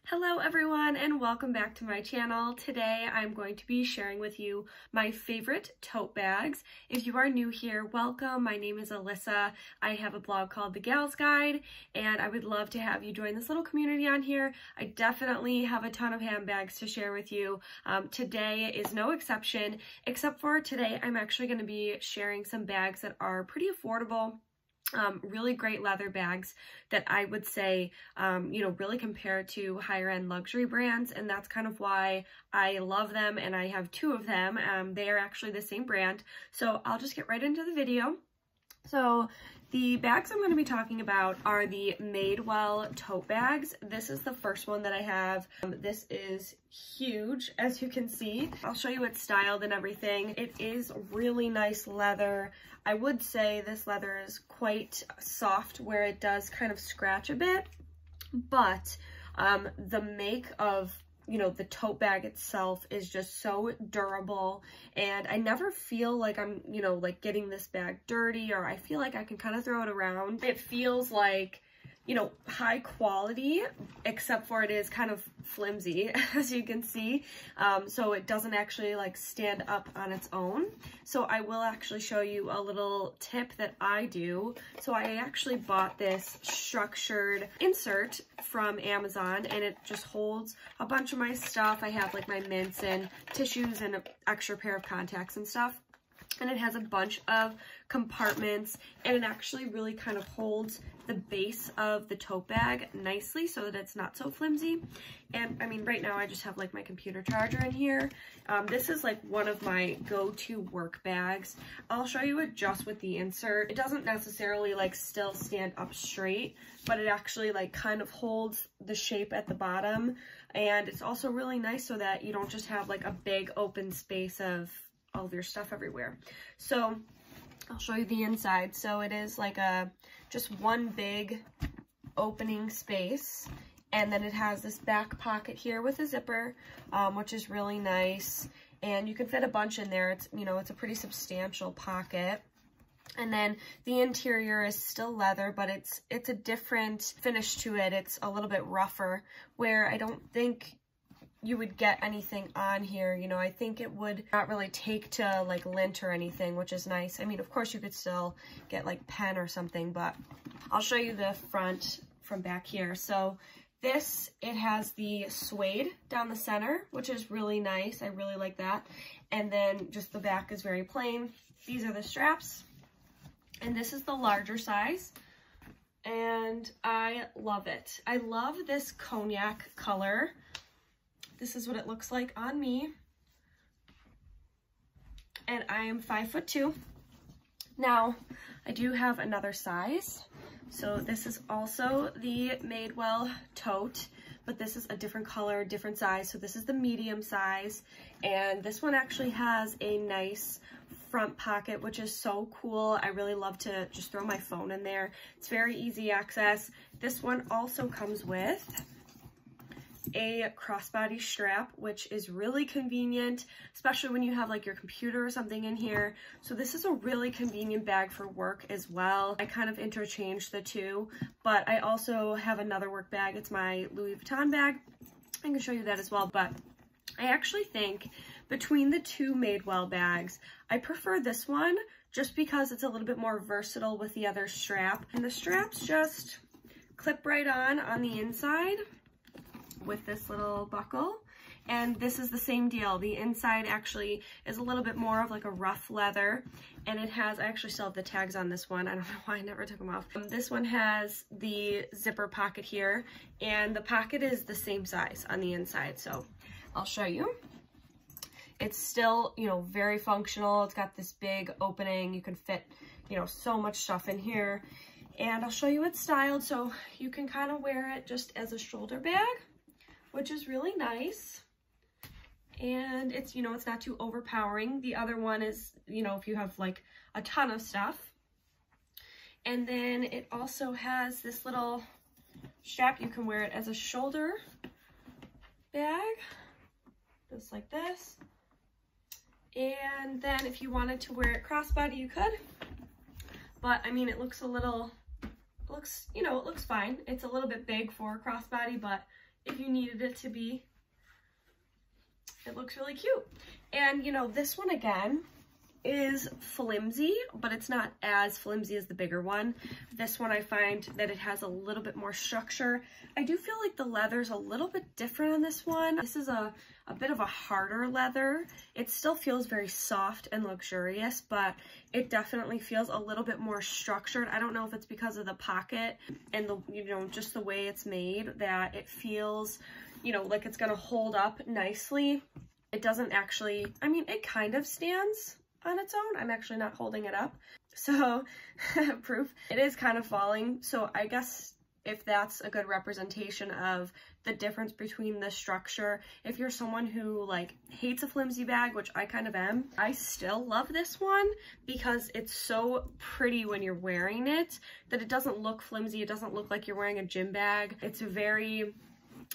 Hello everyone and welcome back to my channel. Today I'm going to be sharing with you my favorite tote bags. If you are new here, welcome. My name is Alyssa. I have a blog called The Gals Guide and I would love to have you join this little community on here. I definitely have a ton of handbags to share with you. Today is no exception, except for today I'm actually going to be sharing some bags that are pretty affordable. Really great leather bags that I would say, really compare to higher end luxury brands. And that's kind of why I love them. And I have two of them. They are actually the same brand. So I'll just get right into the video. So the bags I'm going to be talking about are the Madewell tote bags. This is the first one that I have. This is huge, as you can see. I'll show you it's styled and everything. It is really nice leather. I would say this leather is quite soft where it does kind of scratch a bit, but the make of the tote bag itself is just so durable, and I never feel like I'm, like getting this bag dirty, or I feel like I can kind of throw it around. It feels like, high quality, except for it is kind of flimsy, as you can see. So it doesn't actually like stand up on its own. So I will actually show you a little tip that I do. So I actually bought this structured insert from Amazon, and it just holds a bunch of my stuff. I have like my mints and tissues and an extra pair of contacts and stuff. And it has a bunch of compartments, and it actually really kind of holds the base of the tote bag nicely so that it's not so flimsy. And I mean, right now I just have like my computer charger in here. This is like one of my go-to work bags. I'll show you it just with the insert. It doesn't necessarily like still stand up straight, but it actually like kind of holds the shape at the bottom. And it's also really nice so that you don't just have like a big open space of all of your stuff everywhere. So I'll show you the inside. So it is like just one big opening space, and then it has this back pocket here with a zipper, which is really nice, and you can fit a bunch in there. It's it's a pretty substantial pocket. And then the interior is still leather, but it's a different finish to it. It's a little bit rougher, where I don't think you would get anything on here. I think it would not really take to like lint or anything, which is nice. I mean, of course you could still get like pen or something, but I'll show you the front from back here. So it has the suede down the center, which is really nice. I really like that. And then just the back is very plain. These are the straps, and this is the larger size, and I love it. I love this cognac color. This is what it looks like on me, and I am 5'2". Now, I do have another size. So this is also the Madewell tote, but this is a different color, different size. So this is the medium size, and this one actually has a nice front pocket, which is so cool. I really love to just throw my phone in there. It's very easy access. This one also comes with a crossbody strap, which is really convenient, especially when you have like your computer or something in here. So this is a really convenient bag for work as well. I kind of interchange the two, but I also have another work bag. It's my Louis Vuitton bag. I can show you that as well, but I actually think between the two Madewell bags, I prefer this one just because it's a little bit more versatile with the other strap, and the straps just clip right on the inside with this little buckle. And this is the same deal. The inside actually is a little bit more of like a rough leather, and it has, I actually still have the tags on this one. I don't know why I never took them off. This one has the zipper pocket here, and the pocket is the same size on the inside. So I'll show you. It's still, very functional. It's got this big opening. You can fit, so much stuff in here. And I'll show you it's styled, so you can kind of wear it just as a shoulder bag, which is really nice. And it's, it's not too overpowering. The other one is, if you have like a ton of stuff. And then it also has this little strap. You can wear it as a shoulder bag, just like this. And then if you wanted to wear it crossbody, you could. But I mean, it looks a little, it looks fine. It's a little bit big for a crossbody, but if you needed it to be. It looks really cute. And you know, this one again is flimsy, but it's not as flimsy as the bigger one. This one I find that it has a little bit more structure. I do feel like the leather's a little bit different on this one. This is a bit of a harder leather. It still feels very soft and luxurious, but it definitely feels a little bit more structured. I don't know if it's because of the pocket and the, you know, just the way it's made, that it feels, you know, like it's gonna hold up nicely. It doesn't actually, I mean, it kind of stands on its own. I'm actually not holding it up, so proof. It is kind of falling, so I guess if that's a good representation of the difference between the structure, if you're someone who like hates a flimsy bag, which I kind of am, I still love this one because it's so pretty when you're wearing it, that it doesn't look flimsy, it doesn't look like you're wearing a gym bag. It's very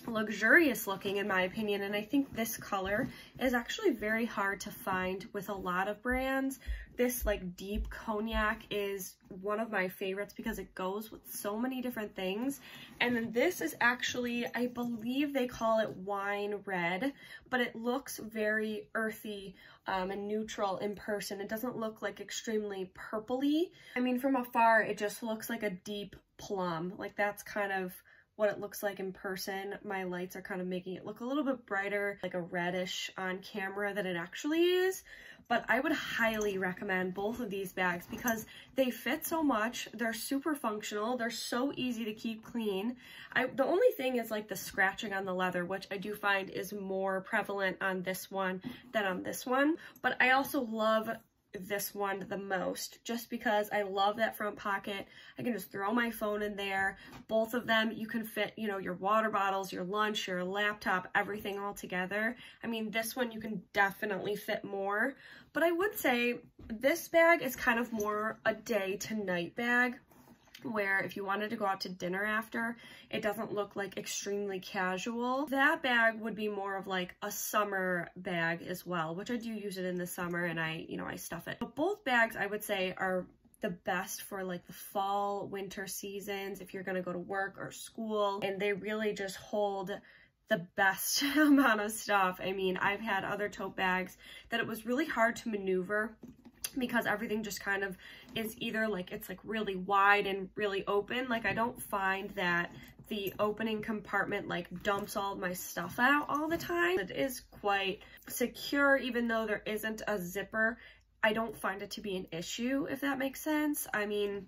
luxurious looking in my opinion, and I think this color is actually very hard to find with a lot of brands. This like deep cognac is one of my favorites because it goes with so many different things. And then this is actually, I believe they call it wine red, but it looks very earthy and neutral in person. It doesn't look like extremely purpley. I mean, from afar it just looks like a deep plum. Like that's kind of what it looks like in person. My lights are kind of making it look a little bit brighter, like a reddish on camera than it actually is. But I would highly recommend both of these bags because they fit so much, they're super functional, they're so easy to keep clean. The only thing is like the scratching on the leather, which I do find is more prevalent on this one than on this one. But I also love this one the most just because I love that front pocket. I can just throw my phone in there. Both of them, you can fit, you know, your water bottles, your lunch, your laptop, everything all together. I mean, this one you can definitely fit more, but I would say this bag is kind of more a day to night bag, where if you wanted to go out to dinner after, it doesn't look like extremely casual. That bag would be more of like a summer bag as well, which I do use it in the summer and I stuff it. But both bags I would say are the best for like the fall, winter seasons, if you're gonna go to work or school, and they really just hold the best amount of stuff. I mean, I've had other tote bags that it was really hard to maneuver because everything just kind of is either like it's like really wide and really open. Like I don't find that the opening compartment like dumps all of my stuff out all the time. It is quite secure, even though there isn't a zipper. I don't find it to be an issue, if that makes sense. I mean,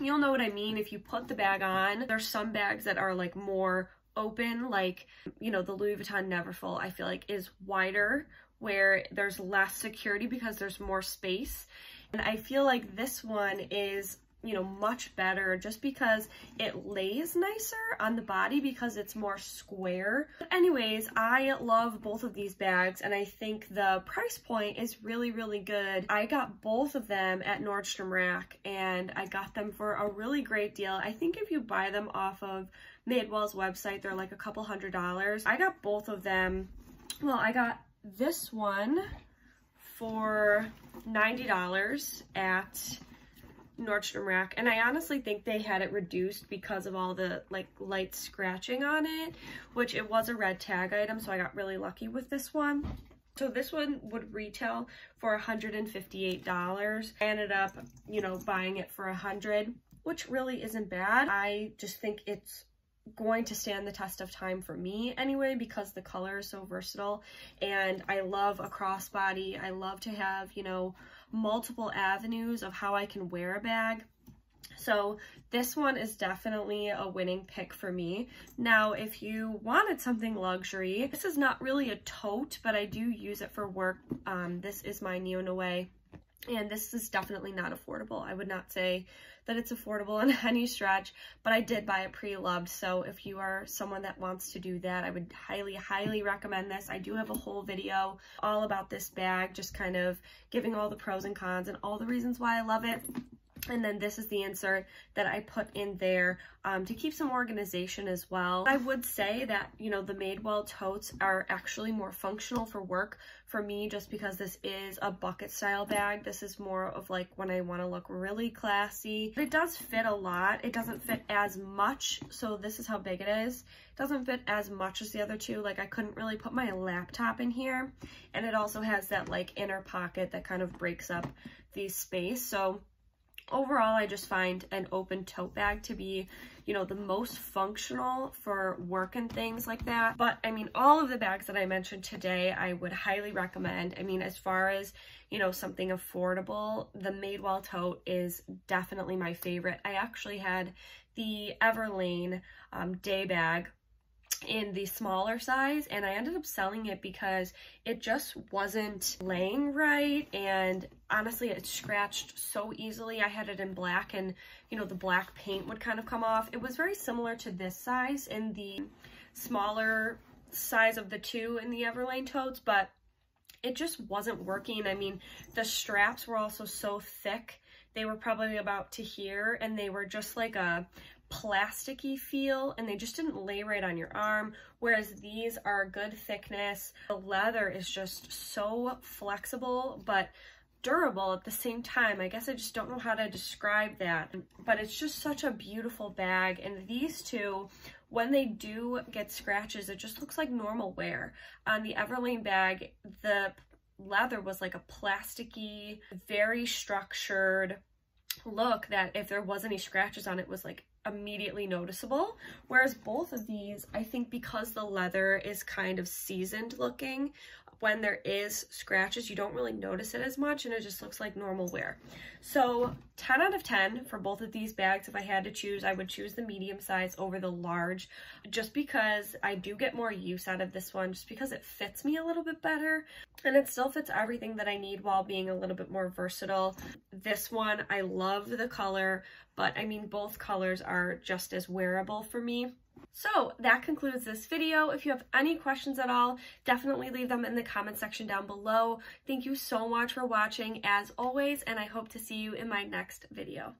you'll know what I mean if you put the bag on. There's some bags that are like more open, like, you know, the Louis Vuitton Neverfull I feel like is wider, where there's less security because there's more space. And I feel like this one is, you know, much better just because it lays nicer on the body because it's more square. But anyways, I love both of these bags and I think the price point is really, really good. I got both of them at Nordstrom Rack and I got them for a really great deal. I think if you buy them off of Madewell's website, they're like a couple $100s. I got both of them. Well, I got this one for $90 at Nordstrom Rack, and I honestly think they had it reduced because of all the like light scratching on it, which it was a red tag item, so I got really lucky with this one. So this one would retail for $158. I ended up, you know, buying it for $100, which really isn't bad. I just think it's going to stand the test of time for me anyway because the color is so versatile and I love a crossbody. I love to have, you know, multiple avenues of how I can wear a bag. So this one is definitely a winning pick for me. Now, if you wanted something luxury, this is not really a tote, but I do use it for work. This is my Neo Noe, and this is definitely not affordable. I would not say that it's affordable in any stretch, but I did buy it pre-loved, so if you are someone that wants to do that, I would highly, highly recommend this. I do have a whole video all about this bag, just kind of giving all the pros and cons and all the reasons why I love it. And then this is the insert that I put in there to keep some organization as well. I would say that, you know, the Madewell totes are actually more functional for work for me, just because this is a bucket style bag. This is more of like when I want to look really classy. It does fit a lot. It doesn't fit as much. So this is how big it is. It doesn't fit as much as the other two. Like I couldn't really put my laptop in here. And it also has that like inner pocket that kind of breaks up the space. So overall, I just find an open tote bag to be, you know, the most functional for work and things like that. But I mean, all of the bags that I mentioned today, I would highly recommend. I mean, as far as, you know, something affordable, the Madewell tote is definitely my favorite. I actually had the Everlane day bag in the smaller size, and I ended up selling it because it just wasn't laying right, and honestly it scratched so easily. I had it in black, and you know, the black paint would kind of come off. It was very similar to this size in the smaller size of the two in the Everlane totes, but it just wasn't working. I mean, the straps were also so thick. They were probably about to here, and they were just like a plasticky feel, and they just didn't lay right on your arm, whereas these are good thickness. The leather is just so flexible but durable at the same time. I guess I just don't know how to describe that, but it's just such a beautiful bag. And these two, when they do get scratches, it just looks like normal wear. On the Everlane bag, the leather was like a plasticky, very structured look that if there was any scratches on it was like immediately noticeable, whereas both of these, I think because the leather is kind of seasoned looking, when there is scratches you don't really notice it as much, and it just looks like normal wear. So 10 out of 10 for both of these bags. If I had to choose, I would choose the medium size over the large, just because I do get more use out of this one, just because it fits me a little bit better, and it still fits everything that I need while being a little bit more versatile. This one, I love the color, but I mean, both colors are just as wearable for me. So that concludes this video. If you have any questions at all, definitely leave them in the comment section down below. Thank you so much for watching as always, and I hope to see you in my next video.